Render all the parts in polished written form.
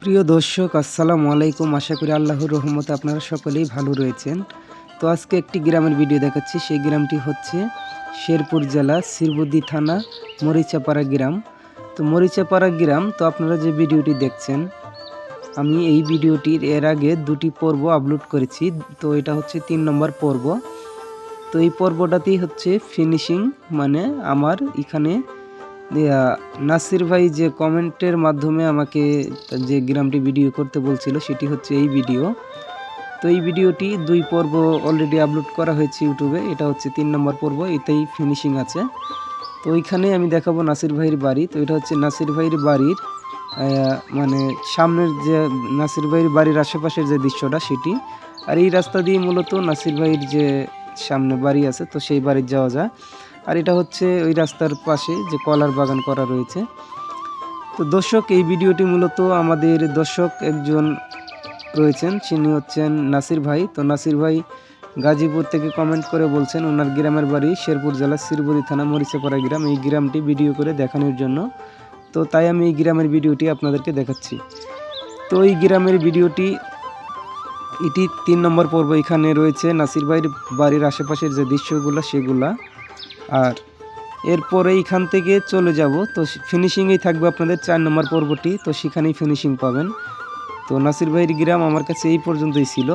প্রিয় দর্শক, আসসালামু আলাইকুম। আশা করি আল্লাহর রহমতে আপনারা সকলেই ভালো রয়েছেন। তো আজকে একটি গ্রামের ভিডিও দেখাচ্ছি। সেই গ্রামটি হচ্ছে শেরপুর জেলা শিরবুদ্দি থানা মরিচাপাড়া গ্রাম। তো মরিচাপাড়া গ্রাম, তো আপনারা যে ভিডিওটি দেখছেন, আমি এই ভিডিওটির এর আগে 2টি পর্ব আপলোড করেছি। তো এটা হচ্ছে 3 নম্বর পর্ব। তো এই পর্বটাতেই হচ্ছে ফিনিশিং, মানে আমার এখানে নাসির ভাই যে কমেন্টের মাধ্যমে আমাকে যে গ্রামটি ভিডিও করতে বলছিল, সেটি হচ্ছে এই ভিডিও। তো এই ভিডিওটি 2 পর্ব অলরেডি আপলোড করা হয়েছে ইউটিউবে। এটা হচ্ছে 3 নম্বর পর্ব, এতেই ফিনিশিং আছে। তো ওইখানে আমি দেখাবো নাসির ভাইয়ের বাড়ি। তো এটা হচ্ছে নাসির ভাইয়ের বাড়ির মানে সামনের যে নাসির ভাইয়ের বাড়ির আশেপাশের যে দৃশ্যটা সেটি। আর এই রাস্তা দিয়ে মূলত নাসির ভাইয়ের যে সামনে বাড়ি আছে, তো সেই বাড়ি যাওয়া যায়। আর এটা হচ্ছে ওই রাস্তার পাশে যে কলার বাগান করা রয়েছে। তো দর্শক, এই ভিডিওটি মূলত আমাদের দর্শক একজন রয়েছেন, তিনি হচ্ছেন নাসির ভাই। তো নাসির ভাই গাজীপুর থেকে কমেন্ট করে বলছেন ওনার গ্রামের বাড়ি শেরপুর জেলা শিরবুদ্দি থানা মরিচাপাড়া গ্রাম। এই গ্রামটি ভিডিও করে দেখানোর জন্য, তো তাই আমি এই গ্রামের ভিডিওটি আপনাদেরকে দেখাচ্ছি। তো এই গ্রামের ভিডিওটি এটি 3 নম্বর পর্ব। এখানে রয়েছে নাসির ভাইয়ের বাড়ির আশেপাশের যে দৃশ্যগুলো সেগুলা। আর এরপরে এইখান থেকে চলে যাব, তো ফিনিশিংয়েই থাকবে আপনাদের 4 নম্বর পর্বটি। তো সেখানেই ফিনিশিং পাবেন। তো নাসির ভাইয়ের গ্রাম আমার কাছে এই পর্যন্তই ছিল।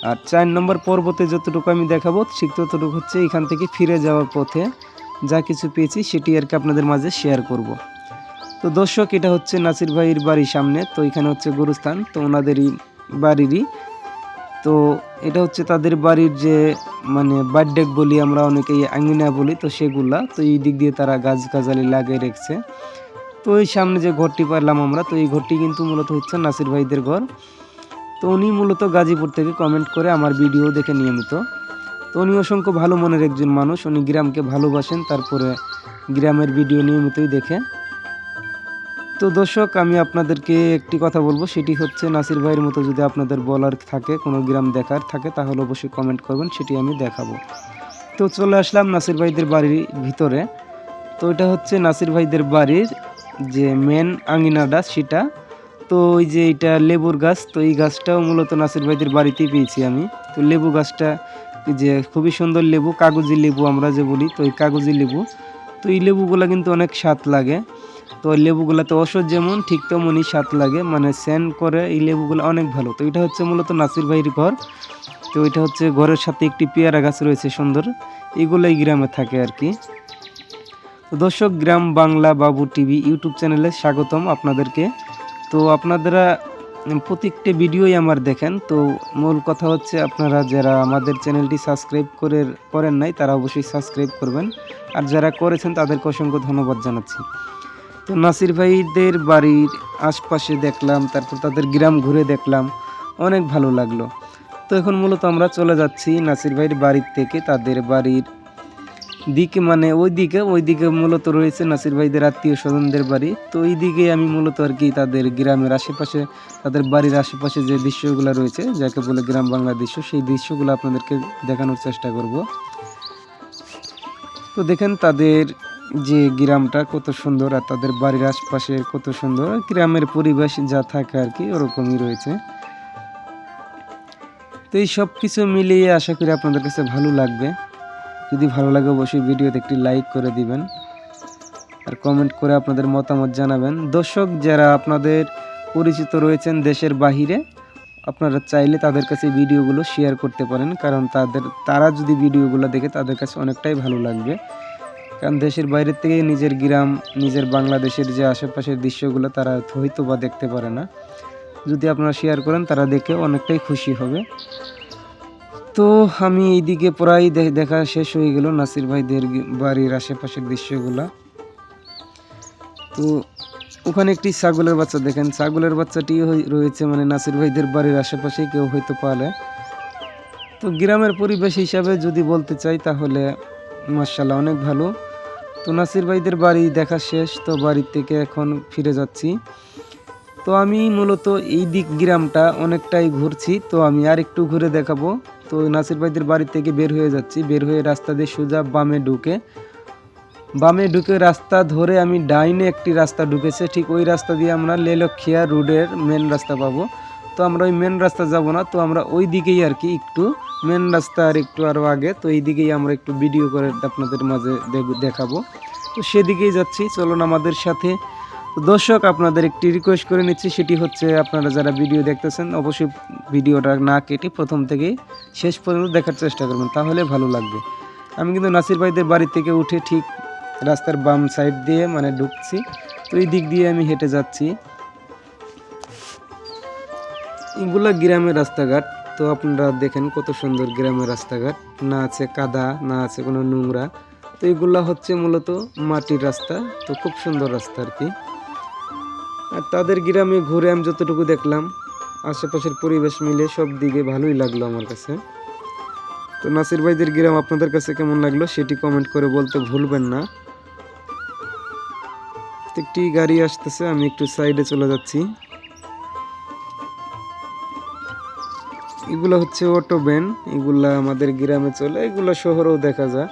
আর 4 নম্বর পর্বতে যতটুকু আমি দেখাবো ঠিক ততটুকু হচ্ছে এখান থেকে ফিরে যাওয়ার পথে যা কিছু পেয়েছি সেটি আর কি আপনাদের মাঝে শেয়ার করব। তো দর্শক, এটা হচ্ছে নাসির ভাইয়ের বাড়ির সামনে। তো এখানে হচ্ছে গরুস্থান, তো ওনাদেরই বাড়িরই। তো এটা হচ্ছে তাদের বাড়ির যে মানে বাড্ডেক বলি আমরা, অনেকেই আঙ্গিনা বলি, তো সেগুলা। তো এই দিক দিয়ে তারা গাছগাছালি লাগিয়ে রেখেছে। তো এই সামনে যে ঘরটি পারলাম আমরা, তো এই ঘরটি কিন্তু মূলত হচ্ছে নাসির ভাইদের ঘর। তো উনি মূলত গাজীপুর থেকে কমেন্ট করে আমার ভিডিও দেখে নিয়মিত। তো উনি অসংখ্য ভালো মনের একজন মানুষ, উনি গ্রামকে ভালোবাসেন, তারপরে গ্রামের ভিডিও নিয়মিতই দেখে। তো দর্শক, আমি আপনাদেরকে একটি কথা বলবো, সেটি হচ্ছে নাসির ভাইয়ের মতো যদি আপনাদের বলার থাকে, কোনো গ্রাম দেখার থাকে, তাহলে অবশ্যই কমেন্ট করবেন, সেটি আমি দেখাবো। তো চলে আসলাম নাসির ভাইদের বাড়ির ভিতরে। তো এটা হচ্ছে নাসির ভাইদের বাড়ির যে মেন আঙিনাটা সেটা। তো ওই যে এটা লেবুর গাছ, তো এই গাছটাও মূলত নাসির ভাইদের বাড়িতেই পেয়েছি আমি। তো লেবু গাছটা যে খুবই সুন্দর লেবু, কাগজি লেবু আমরা যে বলি, তো এই কাগজি লেবু। তো এই লেবুগুলা কিন্তু অনেক স্বাদ লাগে। তো এই লেবুগুলাতে ওষুধ যেমন, ঠিক তেমনই স্বাদ লাগে, মানে সেন্ট করে এই লেবুগুলো অনেক ভালো। তো এটা হচ্ছে মূলত নাসির ভাইয়ের ঘর। তো এটা হচ্ছে ঘরের সাথে একটি পেয়ারা গাছ রয়েছে সুন্দর। এগুলোই গ্রামে থাকে আর কি। তো দর্শক, গ্রাম বাংলা বাবু টিভি ইউটিউব চ্যানেলে স্বাগতম আপনাদেরকে। তো আপনারা প্রত্যেকটা ভিডিওই আমার দেখেন। তো মূল কথা হচ্ছে, আপনারা যারা আমাদের চ্যানেলটি সাবস্ক্রাইব করেন নাই, তারা অবশ্যই সাবস্ক্রাইব করবেন। আর যারা করেছেন তাদেরকে অসংখ্য ধন্যবাদ জানাচ্ছি। তো নাসির ভাইদের বাড়ির আশপাশে দেখলাম, তারপর তাদের গ্রাম ঘুরে দেখলাম, অনেক ভালো লাগলো। তো এখন মূলত আমরা চলে যাচ্ছি নাসির ভাইয়ের বাড়ির থেকে তাদের বাড়ির দিকে, মানে ওইদিকে মূলত রয়েছে নাসির ভাইদের আত্মীয় স্বজনদের বাড়ি। তো এই দিকে আমি মূলত আর কি তাদের গ্রামের আশেপাশে, তাদের বাড়ির আশেপাশে যে দৃশ্যগুলো রয়েছে, যাকে বলে গ্রাম বাংলার দৃশ্য, সেই দৃশ্যগুলো আপনাদেরকে দেখানোর চেষ্টা করব। তো দেখেন তাদের যে গ্রামটা কত সুন্দর, আর তাদের বাড়ির আশপাশে কত সুন্দর, গ্রামের পরিবেশ যা থাকে আর কি ওরকমই রয়েছে। তো এই সব কিছু মিলিয়ে আশা করি আপনাদের কাছে ভালো লাগবে। যদি ভালো লাগে অবশ্যই ভিডিওতে একটি লাইক করে দিবেন, আর কমেন্ট করে আপনাদের মতামত জানাবেন। দর্শক, যারা আপনাদের পরিচিত রয়েছেন দেশের বাহিরে, আপনারা চাইলে তাদের কাছে ভিডিওগুলো শেয়ার করতে পারেন, কারণ তারা যদি ভিডিওগুলো দেখে তাদের কাছে অনেকটাই ভালো লাগবে। কারণ দেশের বাইরের থেকে নিজের গ্রাম, নিজের বাংলাদেশের যে আশেপাশের দৃশ্যগুলো তারা হয়তো বা দেখতে পারে না। যদি আপনারা শেয়ার করেন, তারা দেখে অনেকটাই খুশি হবে। তো আমি এইদিকে প্রায় দেখা শেষ হয়ে গেল নাসির ভাইদের বাড়ির আশেপাশের দৃশ্যগুলা। তো ওখানে একটি ছাগলের বাচ্চা দেখেন, ছাগলের বাচ্চাটি রয়েছে মানে নাসির ভাইদের বাড়ির আশেপাশে, কেউ হয়তো পালে। তো গ্রামের পরিবেশ হিসাবে যদি বলতে চাই, তাহলে মাশাআল্লাহ অনেক ভালো। তো নাসির ভাইদের বাড়ি দেখা শেষ, তো বাড়ির থেকে এখন ফিরে যাচ্ছি। তো আমি মূলত এই দিক গ্রামটা অনেকটাই ঘুরছি, তো আমি আর একটু ঘুরে দেখাবো। তো নাসির ভাইদের বাড়ি থেকে বের হয়ে যাচ্ছি, বের হয়ে রাস্তা দিয়ে সোজা বামে ঢুকে বামে ঢুকে রাস্তা ধরে আমি ডাইনে একটি রাস্তা ঢুকেছে, ঠিক ওই রাস্তা দিয়ে আমরা লেলখিয়া রোডের মেন রাস্তা পাবো। তো আমরা ওই মেন রাস্তা যাব না, তো আমরা ওই দিকেই আর কি একটু মেন রাস্তা আর একটু আরও আগে, তো এই দিকেই আমরা একটু ভিডিও করে আপনাদের মাঝে দেখাবো। তো সেদিকেই যাচ্ছি, চলুন আমাদের সাথে। তো দর্শক, আপনাদের একটি রিকোয়েস্ট করে নিচ্ছি, সেটি হচ্ছে আপনারা যারা ভিডিও দেখতেছেন অবশ্যই ভিডিওটা না কেটে প্রথম থেকেই শেষ পর্যন্ত দেখার চেষ্টা করবেন, তাহলে ভালো লাগবে। আমি কিন্তু নাসির ভাইদের বাড়ি থেকে উঠে ঠিক রাস্তার বাম সাইড দিয়ে মানে ঢুকছি, তো এই দিক দিয়ে আমি হেঁটে যাচ্ছি। এগুলা গ্রামের রাস্তাঘাট, তো আপনারা দেখেন কত সুন্দর গ্রামের রাস্তাঘাট, না আছে কাদা, না আছে কোনো নোংরা। তো এগুলা হচ্ছে মূলত মাটির রাস্তা, তো খুব সুন্দর রাস্তা আর কি। আর তাদের গ্রামে ঘুরে আমি যতটুকু দেখলাম, আশেপাশের পরিবেশ মিলে সব দিকে ভালোই লাগলো আমার কাছে। তো নাসির ভাইদের গ্রাম আপনাদের কাছে কেমন লাগলো সেটি কমেন্ট করে বলতে ভুলবেন না। একটি গাড়ি আসতেছে, আমি একটু সাইডে চলে যাচ্ছি। এগুলো হচ্ছে অটো ভ্যান, এগুলা আমাদের গ্রামে চলে, এগুলো শহরেও দেখা যায়।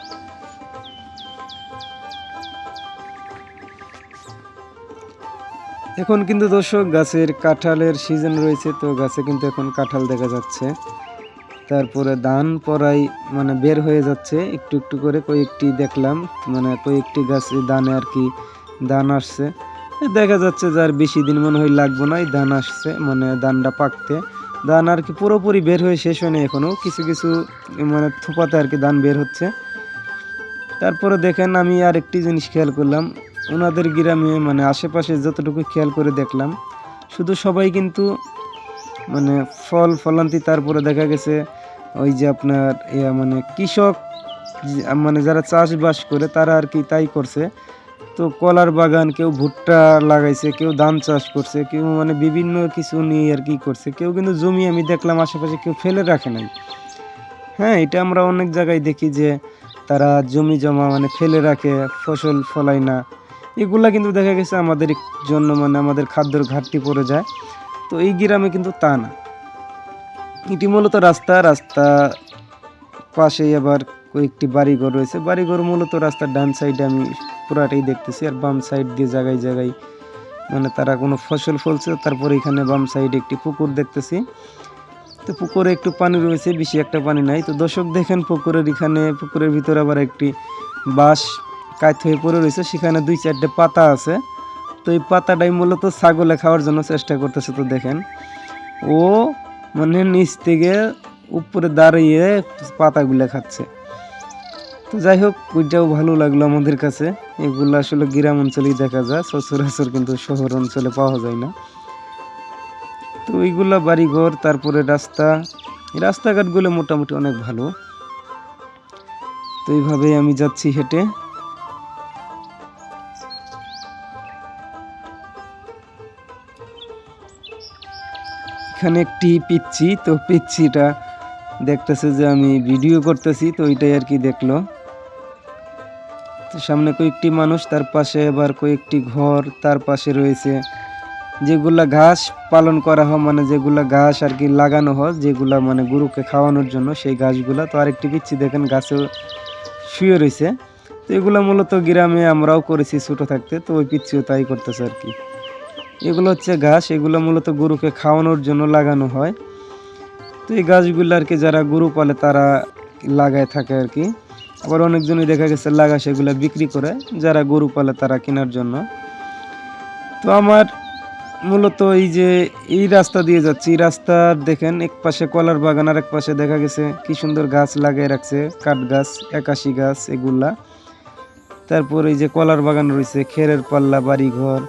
এখন কিন্তু দর্শক গাছের কাঁঠালের সিজন রয়েছে, তো গাছে কিন্তু এখন কাঁঠাল দেখা যাচ্ছে। তারপরে ধান পরাই মানে বের হয়ে যাচ্ছে একটু একটু করে, কয়েকটি দেখলাম মানে কয়েকটি গাছে ধানে আর কি ধান আসছে। দেখা যাচ্ছে যে আর বেশি দিন মনে হয় লাগবে না, এই ধান আসছে মানে ধানটা পাকতে। ধান আর কি পুরোপুরি বের হয়ে শেষ হয়নি এখনও, কিছু কিছু মানে থোপাতে আর কি ধান বের হচ্ছে। তারপরে দেখেন আমি আর একটি জিনিস খেয়াল করলাম, ওনাদের গ্রামে মানে আশেপাশে যতটুকু খেয়াল করে দেখলাম, শুধু সবাই কিন্তু মানে ফলান্তি, তারপরে দেখা গেছে ওই যে আপনার মানে কৃষক মানে যারা চাষবাস করে তারা আর কি তাই করছে। তো কলার বাগান, কেউ ভুট্টা লাগাইছে, কেউ ধান চাষ করছে, কেউ মানে বিভিন্ন কিছু নিয়ে আর কি করছে। কেউ কিন্তু জমি আমি দেখলাম আশেপাশে কেউ ফেলে রাখে নাই। হ্যাঁ, এটা আমরা অনেক জায়গায় দেখি যে তারা জমি জমা মানে ফেলে রাখে, ফসল ফলায় না। এগুলা কিন্তু দেখা গেছে আমাদের জন্য মানে আমাদের খাদ্যের ঘাটতি পড়ে যায়। তো এই গ্রামে কিন্তু তা না, এটি মূলত রাস্তা পাশেই আবার কয়েকটি বাড়িঘর রয়েছে। বাড়িঘর মূলত রাস্তার ডান সাইডে আমি পুরাটাই দেখতেছি, আর বাম সাইড দিয়ে জায়গায় জায়গায় মানে তারা কোনো ফসল ফলছে। তারপরে এখানে বাম সাইডে একটি পুকুর দেখতেছি, তো পুকুরে একটু পানি রয়েছে, বেশি একটা পানি নাই। তো দর্শক দেখেন পুকুরের ভিতরে আবার একটি বাঁশ কাত হয়ে পড়ে রয়েছে, সেখানে 2-4টে পাতা আছে। তো এই পাতাটাই মূলত ছাগলে খাওয়ার জন্য চেষ্টা করতেছে। তো দেখেন ও মানে নিচ থেকে উপরে দাঁড়িয়ে পাতাগুলো খাচ্ছে। তো যাই হোক, ওইটাও ভালো লাগলো আমাদের কাছে। এগুলো আসলে গ্রাম অঞ্চলেই দেখা যায়, সচরাচর কিন্তু শহর অঞ্চলে পাওয়া যায় না। তো ওইগুলা বাড়িঘর, তারপরে রাস্তাঘাটগুলো মোটামুটি অনেক ভালো। তো এইভাবেই আমি যাচ্ছি হেঁটে। এখানে একটি পিচ্ছি, তো পিচ্ছিটা দেখতেছে যে আমি ভিডিও করতেছি, তো ওইটাই আর কি দেখলো। তো সামনে কয়েকটি মানুষ, তার পাশে আবার কয়েকটি ঘর, তার পাশে রয়েছে যেগুলা ঘাস পালন করা হয়, মানে যেগুলা ঘাস আর কি লাগানো হয়, যেগুলা মানে গরুকে খাওয়ানোর জন্য, সেই ঘাসগুলা। তো আরেকটি পিচ্ছি দেখেন গাছে শুয়ে রয়েছে। তো এগুলো মূলত গ্রামে আমরাও করেছি ছোটো থাকতে, তো ওই পিচ্ছিও তাই করতেছে আর কি। এগুলো হচ্ছে ঘাস, এগুলো মূলত গরুকে খাওয়ানোর জন্য লাগানো হয়। তো এই গাছগুলো আর কি যারা গরু পালে তারা লাগায় থাকে আর কি। আবার অনেকজনই দেখা গেছে লাগা সেগুলো বিক্রি করে, যারা গরু পালে তারা কেনার জন্য। তো আমার মূলত এই রাস্তা দিয়ে যাচ্ছি, এই রাস্তার দেখেন এক পাশে কলার বাগান, আর এক পাশে দেখা গেছে কি সুন্দর গাছ লাগিয়ে রাখছে, কাঠ গাছ, একাশি গাছ এগুলা। তারপর এই যে কলার বাগান রয়েছে, খেরের পাল্লা, বাড়ি ঘর।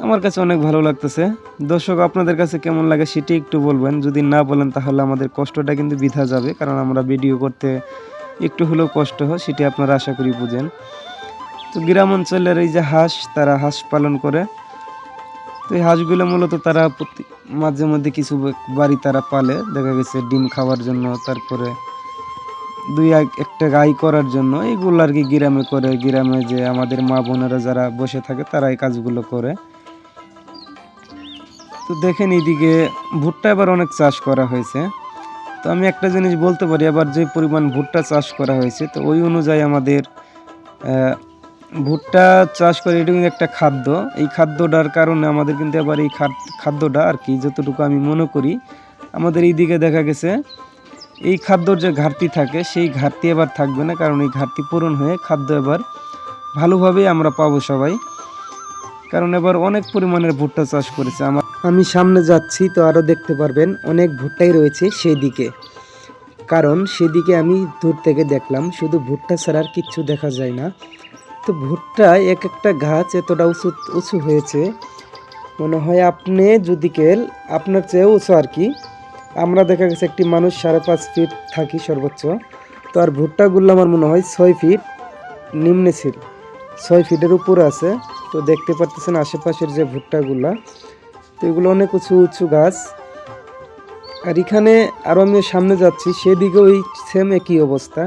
আমার কাছে অনেক ভালো লাগতেছে। দর্শক, আপনাদের কাছে কেমন লাগে সেটি একটু বলবেন, যদি না বলেন তাহলে আমাদের কষ্টটা কিন্তু বৃথা যাবে, কারণ আমরা ভিডিও করতে একটু হলেও কষ্ট হয়, সেটি আপনারা আশা করি বুঝেন। তো গ্রাম অঞ্চলের এই যে হাঁস, তারা হাঁস পালন করে। তো এই হাঁসগুলো মূলত তারা মাঝে মধ্যে কিছু বাড়ি তারা পালে, দেখা গেছে ডিম খাওয়ার জন্য, তারপরে একটা গাই করার জন্য। এইগুলো আর কি গ্রামে করে, গ্রামে যে আমাদের মা বোনেরা যারা বসে থাকে তারা এই কাজগুলো করে। তো দেখেন এইদিকে ভুট্টা এবার অনেক চাষ করা হয়েছে। তো আমি একটা জিনিস বলতে পারি, আবার যে পরিমাণ ভুট্টা চাষ করা হয়েছে, তো ওই অনুযায়ী আমাদের ভুট্টা চাষ করে, এটা কিন্তু একটা খাদ্য। এই খাদ্যটার কারণে আমাদের কিন্তু আবার এই খাদ্যটা আর কি, যতটুকু আমি মনে করি আমাদের এই দিকে দেখা গেছে এই খাদ্যর যে ঘাটতি থাকে সেই ঘাটতি এবার থাকবে না, কারণ এই ঘাটতি পূরণ হয়ে খাদ্য এবার ভালোভাবেই আমরা পাবো সবাই। কারণ এবার অনেক পরিমাণের ভুট্টা চাষ করেছে। আমি সামনে যাচ্ছি তো আরও দেখতে পারবেন অনেক ভুট্টাই রয়েছে সেই দিকে, কারণ সেদিকে আমি দূর থেকে দেখলাম শুধু ভুট্টা ছাড়া আর কিচ্ছু দেখা যায় না। তো ভুট্টা এক একটা গাছ এতটা উঁচু উঁচু হয়েছে, মনে হয় আপনি যদি আপনার চেয়েও উঁচু আর কি। আমরা দেখা গেছে একটি মানুষ 5.5 ফিট থাকি সর্বোচ্চ, তো আর ভুট্টাগুলো আমার মনে হয় 6 ফিট নিম্নে ছিল, 6 ফিটের উপরে আছে। তো দেখতে পারতেছেন আশেপাশের যে ভুট্টাগুলা, তো এগুলো অনেক উঁচু উঁচু গাছ। আর এখানে আরও আমি সামনে যাচ্ছি সেদিকে ওই সেম একই অবস্থা।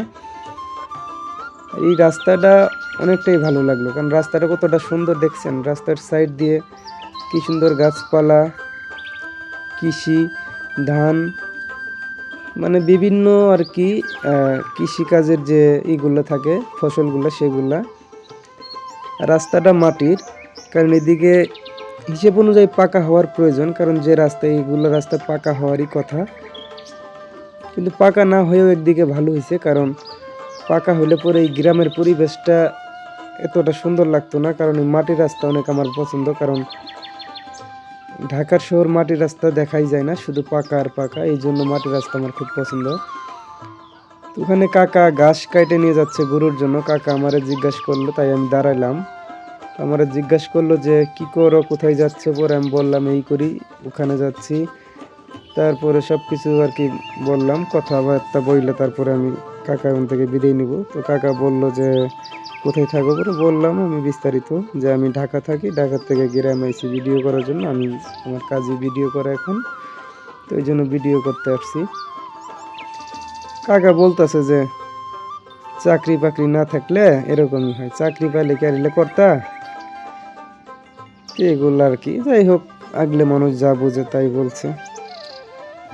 এই রাস্তাটা অনেকটাই ভালো লাগলো, কারণ রাস্তাটা কতটা সুন্দর দেখছেন, রাস্তার সাইড দিয়ে কি সুন্দর গাছপালা, কৃষি, ধান, মানে বিভিন্ন আর কি কৃষিকাজের যে ইগুলো থাকে ফসলগুলো সেগুলা। রাস্তাটা মাটির, কারণ এদিকে হিসেব অনুযায়ী পাকা হওয়ার প্রয়োজন, কারণ যে রাস্তা এইগুলো রাস্তা পাকা হওয়ারই কথা, কিন্তু পাকা না হয়েও একদিকে ভালো হয়েছে, কারণ পাকা হলে পরে এই গ্রামের পরিবেশটা এতটা সুন্দর লাগতো না। কারণ এই মাটির রাস্তা অনেক আমার পছন্দ, কারণ ঢাকার শহর মাটির রাস্তা দেখাই যায় না, শুধু পাকা আর পাকা, এই জন্য মাটির রাস্তা আমার খুব পছন্দ। ওখানে কাকা ঘাস কাটে নিয়ে যাচ্ছে গরুর জন্য, কাকা আমারে জিজ্ঞাসা করলো, তাই আমি দাঁড়াইলাম। আমারে জিজ্ঞাসা করলো যে কি করো, কোথায় যাচ্ছে, পরে আমি বললাম এই করি, ওখানে যাচ্ছি। তারপরে সব কিছু আর কি বললাম, কথাবার্তা বললে তারপরে আমি কাকা ওখান থেকে বিদায় নিব। তো কাকা বলল যে কোথায় থাকো, পরে বললাম আমি বিস্তারিত যে আমি ঢাকা থাকি, ঢাকা থেকে গ্রামে আইছি ভিডিও করার জন্য, আমি আমার কাজে ভিডিও করা এখন, তো ওই জন্য ভিডিও করতে আসছি। কাকা বলতেছে যে চাকরি বাকরি না থাকলে এরকমই হয়, চাকরি পাইলে ক্যারিলে করতা, এগুলো আর কি। যাই হোক, আগলে মানুষ যা বুঝে তাই বলছে।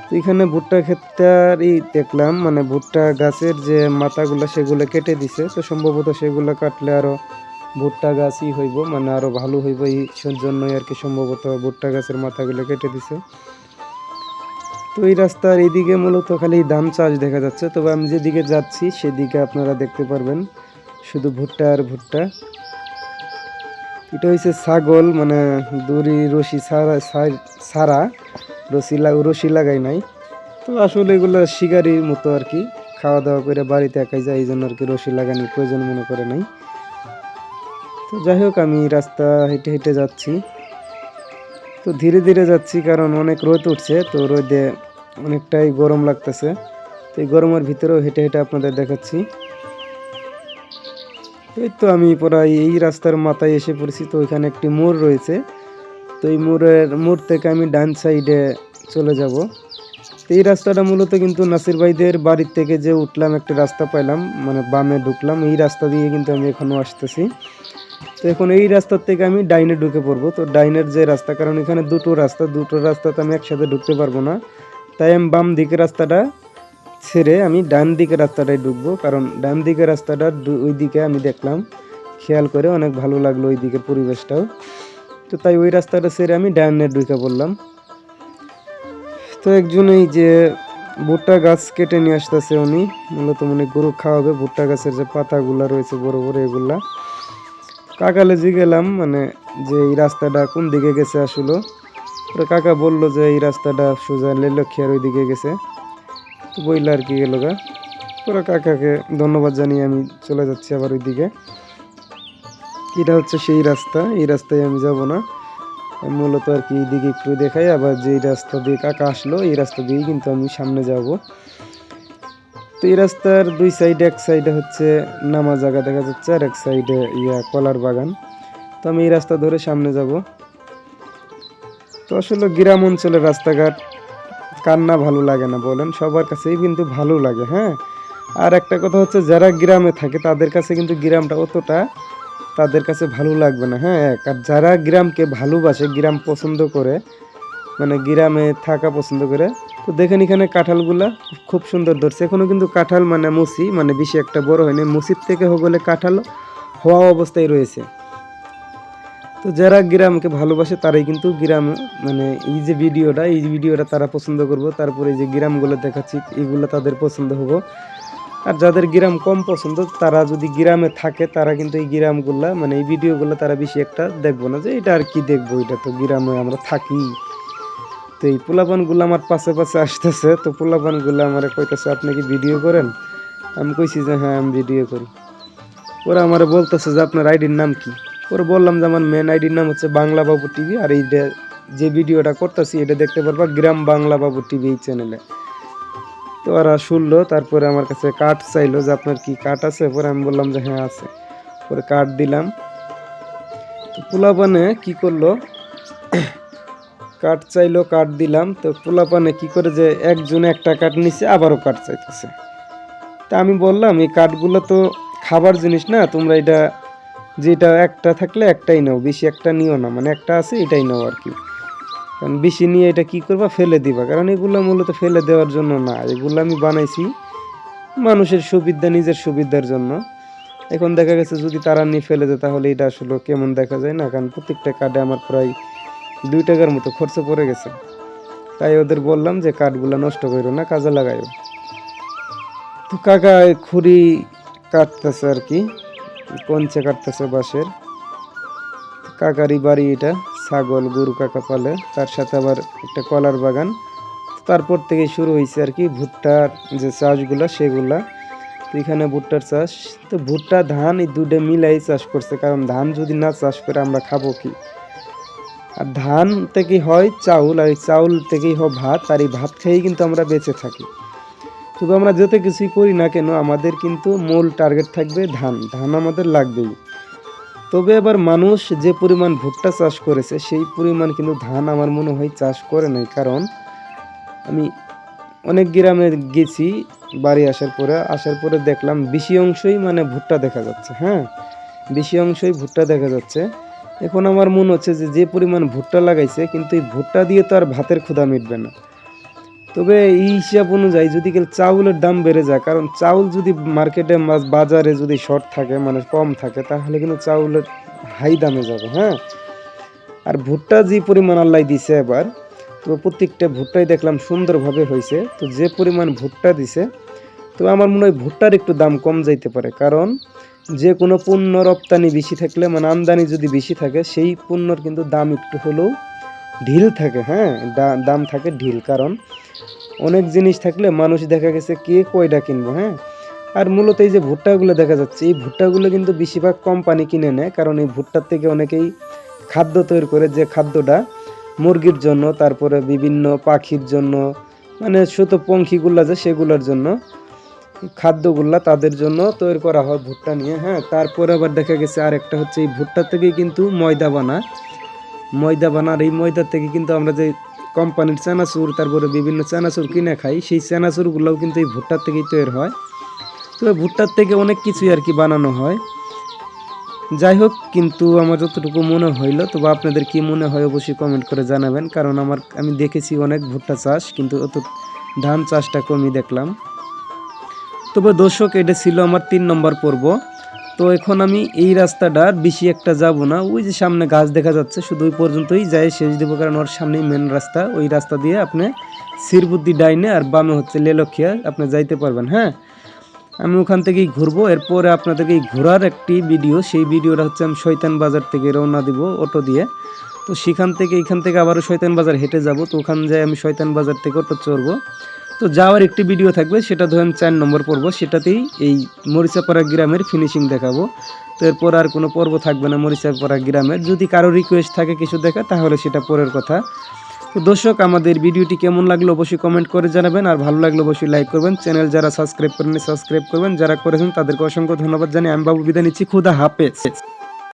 তো এখানে ভুট্টা ক্ষেতটারই দেখলাম, মানে ভুট্টা গাছের যে মাথাগুলো সেগুলো কেটে দিছে, তো সম্ভবত সেগুলো কাটলে আরো ভুট্টা গাছই হইব, মানে আরো ভালো হইব, এই জন্যই আর কি সম্ভবত ভুট্টা গাছের মাথাগুলো কেটে দিছে। তো এই রাস্তার এইদিকে মূলত খালি ধান চাষ দেখা যাচ্ছে, তবে আমি যেদিকে যাচ্ছি সেদিকে আপনারা দেখতে পারবেন শুধু ভুট্টা আর ভুট্টা। এটা হচ্ছে ছাগল, মানে দড়ি রশি ছাড়া রশি লাগাই নাই। তো আসলে এগুলো শিকারির মতো আর কি, খাওয়া দাওয়া করে বাড়িতে একাই যায়, এই জন্য আর কি রশি লাগানোর প্রয়োজন মনে করে নাই। তো যাই হোক, আমি রাস্তা হেঁটে হেঁটে যাচ্ছি, তো ধীরে ধীরে যাচ্ছি, কারণ অনেক রোদ উঠছে, তো রোদে অনেকটাই গরম লাগতেছে। তো এই গরমের ভিতরেও হেঁটে হেঁটে আপনাদের দেখাচ্ছি। এই তো আমি প্রায় এই রাস্তার মাথায় এসে পড়েছি, তো ওইখানে একটি মোড় রয়েছে, তো এই মোড় থেকে আমি ডান সাইডে চলে যাব। তো এই রাস্তাটা মূলত কিন্তু নাসির ভাইদের বাড়ির থেকে যে উঠলাম একটা রাস্তা পাইলাম, মানে বামে ঢুকলাম, এই রাস্তা দিয়ে কিন্তু আমি এখনও আসতেছি। তো এখন এই রাস্তার থেকে আমি ডাইনে ঢুকে পড়বো। তো ডাইনের যে রাস্তা, কারণ এখানে দুটো রাস্তাতে আমি একসাথে ঢুকতে পারবো না, তাই আমি বাম দিকের রাস্তাটা ছেড়ে আমি ডান দিকের রাস্তাটায় ঢুকবো, কারণ ডান দিকের রাস্তাটা ওই দিকে আমি দেখলাম, খেয়াল করে অনেক ভালো লাগলো ওই দিকের পরিবেশটাও। তো তাই ওই রাস্তাটা ছেড়ে আমি ডাইনে ঢুকে পড়লাম। তো একজন এই যে ভুট্টা গাছ কেটে নিয়ে আসতেছে, উনি মূলত মনে গরু খাওয়াবে, ভুট্টা গাছের যে পাতাগুলা রয়েছে বড় বড় এগুলা। কাকালে গেলাম, মানে যে এই রাস্তাটা কোন দিকে গেছে আসলে, কাকা বললো যে এই রাস্তাটা সোজা লেলক্ষিয়ার ওই দিকে গেছে, তো বইলে আর কি গেল গা। পুরো কাকাকে ধন্যবাদ জানিয়ে আমি চলে যাচ্ছি আবার ওই দিকে। এটা হচ্ছে সেই রাস্তা, এই রাস্তায় আমি যাব না, আমি মূলত আর কি এইদিকে একটু দেখাই, আবার যে রাস্তা দিয়ে কাকা আসলো এই রাস্তা দিয়েই কিন্তু আমি সামনে যাব। তো এই রাস্তার দুই সাইডে, এক সাইডে হচ্ছে নামা জায়গা দেখা যাচ্ছে, আর এক সাইডে কলার বাগান। তো আমি এই রাস্তা ধরে সামনে যাব। তো আসলে গ্রাম অঞ্চলের রাস্তাঘাট কার না ভালো লাগে না বলেন, সবার কাছেই কিন্তু ভালো লাগে। হ্যাঁ, আর একটা কথা হচ্ছে যারা গ্রামে থাকে তাদের কাছে কিন্তু গ্রামটা অতটা তাদের কাছে ভালো লাগবে না। হ্যাঁ, আর যারা গ্রামকে ভালোবাসে, গ্রাম পছন্দ করে, মানে গ্রামে থাকা পছন্দ করে, তো দেখেন এখানে কাঁঠালগুলা খুব সুন্দর ধরছে, এখনো কিন্তু কাঁঠাল মানে মুসি, মানে বেশি একটা বড় হয়নি, মুসির থেকে বলে কাঁঠাল হওয়া অবস্থায় রয়েছে। তো যারা গ্রামকে ভালোবাসে তারাই কিন্তু গ্রাম মানে এই যে ভিডিওটা তারা পছন্দ করবো। তারপরে এই যে গ্রামগুলো দেখাচ্ছি এগুলো তাদের পছন্দ হবো। আর যাদের গ্রাম কম পছন্দ তারা যদি গ্রামে থাকে তারা কিন্তু এই গ্রামগুলা মানে এই ভিডিওগুলো তারা বেশি একটা দেখবো না, যে এটা আর কি দেখবো, এটা তো গ্রামে আমরা থাকি। তো এই পোলাপানগুলো আমার পাশে পাশে আসতেছে, তো পোলাপানগুলো আমার কইতেছে আপনি কি ভিডিও করেন? আমি কইছি যে হ্যাঁ আমি ভিডিও করি। ওরা আমার বলতেছে যে আপনার আইডির নাম কি? পরে বললাম যে আমার মেন আইডির নাম হচ্ছে বাংলা বাবু টিভি, আর এই যে ভিডিওটা করতেছি এটা দেখতে পারবা গ্রাম বাংলা বাবু টিভি এই চ্যানেলে। তো ওরা শুনলো, তারপরে আমার কাছে কার্ড চাইলো যে আপনার কি কার্ড আছে? পরে আমি বললাম যে হ্যাঁ আছে। পরে কার্ড দিলাম। তো পোলাপানে কি করলো, কার্ড চাইলো, কার্ড দিলাম। তো পোলাপানে কি করে যে একজনে একটা কার্ড নিছে আবারও কার্ড চাইতেছে। তা আমি বললাম এই কার্ডগুলো তো খাবার জিনিস না, তোমরা এটা যেটা একটা থাকলে একটাই নাও, বেশি একটা নিও না, মানে একটা আছে এটাই নাও আর কি। কারণ বেশি নিয়ে এটা কি করবা, ফেলে দিবা। কারণ এগুলো মূলত ফেলে দেওয়ার জন্য না, এগুলো আমি বানাইছি মানুষের সুবিধা, নিজের সুবিধার জন্য। এখন দেখা গেছে যদি তারা নিয়ে ফেলে দেয় তাহলে এটা আসলে কেমন দেখা যায় না? কারণ প্রত্যেকটা কার্ডে আমার প্রায় 2 টাকার মতো খরচ পড়ে গেছে। তাই ওদের বললাম যে কার্ডগুলো নষ্ট করো না, কাজে লাগাইও। তো কাকা খুঁড়ি কাটতেছে আর কি, কঞ্চে কাটতেছে বাঁশের। কাকারই বাড়ি এটা, ছাগল গরু কাকা পালে, তার সাথে আবার একটা কলার বাগান। তারপর থেকে শুরু হয়েছে আর কি ভুট্টার যে চাষগুলা সেগুলা। তো এখানে ভুট্টার চাষ, তো ভুট্টা ধান এই দুটো মিলাই চাষ করছে, কারণ ধান যদি না চাষ করে আমরা খাবো কি? আর ধান থেকেই হয় চাউল, আর এই চাউল থেকেই হয় ভাত, আর এই ভাত খেয়েই কিন্তু আমরা বেঁচে থাকি। তবে আমরা যত কিছুই করি না কেন আমাদের কিন্তু মূল টার্গেট থাকবে ধান, ধান আমাদের লাগবেই। তবে এবার মানুষ যে পরিমাণ ভুট্টা চাষ করেছে সেই পরিমাণ কিন্তু ধান আমার মনে হয় চাষ করে নাই। কারণ আমি অনেক গ্রামে গেছি, বাড়ি আসার পরে দেখলাম বেশি অংশই মানে ভুট্টা দেখা যাচ্ছে। হ্যাঁ, বেশি অংশই ভুট্টা দেখা যাচ্ছে। এখন আমার মনে হচ্ছে যে পরিমাণ ভুট্টা লাগাইছে কিন্তু এই ভুট্টা দিয়ে তো আর ভাতের ক্ষুধা মিটবে না। তবে এই হিসাব অনুযায়ী যদি চাউলের দাম বেড়ে যায়, কারণ চাউল যদি মার্কেটে বাজারে যদি শর্ট থাকে মানে কম থাকে তাহলে কিন্তু চাউলের হাই দামে যাবে। হ্যাঁ, আর ভুট্টা যে পরিমাণ আল্লাহ দিছে এবার, তো প্রত্যেকটা ভুট্টাই দেখলাম সুন্দরভাবে হয়েছে। তো যে পরিমাণ ভুট্টা দিছে, তো আমার মনে হয় ভুট্টার একটু দাম কম যাইতে পারে। কারণ যে কোনো পণ্য রপ্তানি বেশি থাকলে মানে আমদানি যদি বেশি থাকে সেই পণ্যর কিন্তু দাম একটু হলেও ঢিল থাকে। হ্যাঁ, দাম থাকে ঢিল, কারণ অনেক জিনিস থাকলে মানুষ দেখা গেছে কে কয়টা কিনবো। হ্যাঁ, আর মূলত এই যে ভুট্টাগুলো দেখা যাচ্ছে এই ভুট্টাগুলো কিন্তু বেশিরভাগ কোম্পানি কিনে নেয়, কারণ এই ভুট্টার থেকে অনেকেই খাদ্য তৈরি করে, যে খাদ্যটা মুরগির জন্য, তারপরে বিভিন্ন পাখির জন্য, মানে পঙ্খিগুলা যে সেগুলোর জন্য খাদ্যগুলা তাদের জন্য তৈরি করা হয় ভুট্টা নিয়ে। হ্যাঁ, তারপরে আবার দেখা গেছে আরেকটা হচ্ছে এই ভুট্টা থেকে কিন্তু ময়দা বানার এই ময়দা থেকে কিন্তু আমরা যে কোম্পানির চানাচুর, তারপরে বিভিন্ন চানাচুর কিনে খাই, সেই চানাচুরগুলোও কিন্তু এই ভুট্টার থেকেই তৈরি হয়। তো ভুট্টার থেকে অনেক কিছুই আর কি বানানো হয়। যাই হোক, কিন্তু আমার যতটুকু মনে হইলো, তবে আপনাদের কি মনে হয় অবশ্যই কমেন্ট করে জানাবেন। কারণ আমি দেখেছি অনেক ভুট্টা চাষ, কিন্তু অত ধান চাষটা কমই দেখলাম। তবে দর্শক, এটা ছিল আমার 3 নম্বর পর্ব। তো এখন আমি এই রাস্তাটা বেশি একটা যাব না, ওই যে সামনে গাছ দেখা যাচ্ছে শুধু ওই পর্যন্তই যাই শেষ দেবো, কারণ ওর সামনেই মেন রাস্তা। ওই রাস্তা দিয়ে আপনি শিরবুদ্দি ডাইনে আর বামে হচ্ছে লেলখিয়া আপনি যাইতে পারবেন। হ্যাঁ, আমি ওখান থেকেই ঘুরবো। এরপরে আপনাদেরকে এই ঘোরার একটি ভিডিও, সেই ভিডিওটা হচ্ছে আমি শয়তান বাজার থেকে রওনা দিব অটো দিয়ে। তো এখান থেকে আবারও শয়তান বাজার হেঁটে যাব। তো ওখানে যাই আমি শয়তান বাজার থেকে অটো চড়বো। তো যাওয়ার একটি ভিডিও থাকবে, সেটা ধরেন 4 নম্বর পর্ব, সেটাতেই এই মরিচাপাড়া গ্রামের ফিনিশিং দেখাবো। তো এরপর আর কোনো পর্ব থাকবে না মরিচাপাড়া গ্রামের। যদি কারো রিকোয়েস্ট থাকে কিছু দেখা তাহলে সেটা পরের কথা। তো দর্শক, আমাদের ভিডিওটি কেমন লাগলো অবশ্যই কমেন্ট করে জানাবেন, আর ভালো লাগলে অবশ্যই লাইক করবেন। চ্যানেল যারা সাবস্ক্রাইব করেননি সাবস্ক্রাইব করবেন, যারা করেছেন তাদেরকে অসংখ্য ধন্যবাদ জানিয়ে আমি বাবু বিদায় নিচ্ছি। খুদা হাফেজ।